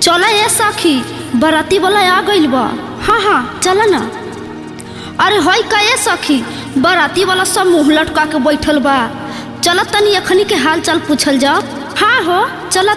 चला ये सखी बराती वाला आ गइल बा। हाँ हाँ चला ना। अरे हई का ये सखी बराती वाला सब मुँह लटका के बैठल बा। चला तनी अखनी के हाल चाल पूछल जाओ। हाँ हो चला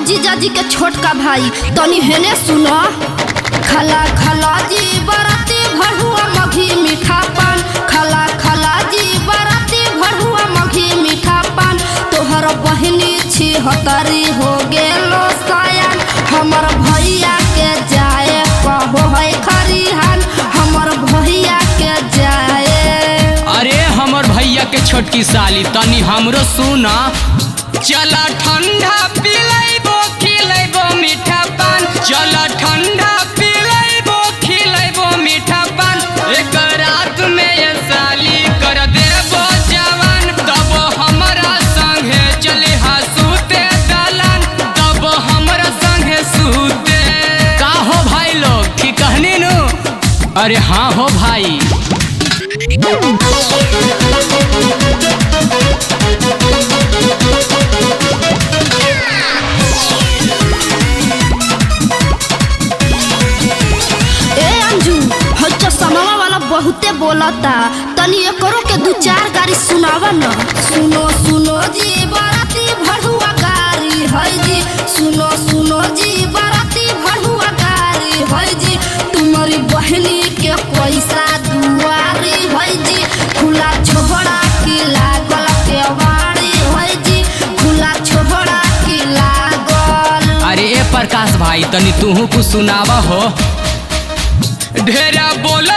जीजाजी के छोटका भाई तनी हेने सुनो। खला खला जी बराती भरुआ मघी मीठा पान। खला खला जी बराती भरुआ मघी मीठा पान। तोहर बहिनी छी हतरी हो गेलो सयान। हमर भैया के जाए कहो है खरिहान। हमर भैया के जाए। अरे हमर भैया के छोटकी साली तनी हमरो सुना। चला ठंडा पिलैबो खिलैबो मीठा पान। चला ठंडा पिलैबो खिलैबो मीठा पान। एक रात में ये साली कर देबो जवान। तब हमरा संगे चले हसूते दलान। तब हमरा संगे सूते। का हो भाई लोग की कहनी नु? अरे हाँ हो भाई। बहुते बोलता तनी एकरो के दू चार गाड़ी सुनावा न। सुनो सुनो जी बराती भरुआ गाड़ी है जी। सुनो सुनो जी बराती भरुआ गाड़ी है जी। तुम्हारी बहनी के पैसा दुआरी है जी। खुला छोड़ा की लागल केवाड़ी है जी। खुला छोड़ा की लागल। अरे ए प्रकाश भाई तनी तूहू कुछ सुनावा हो। ढेरा बोला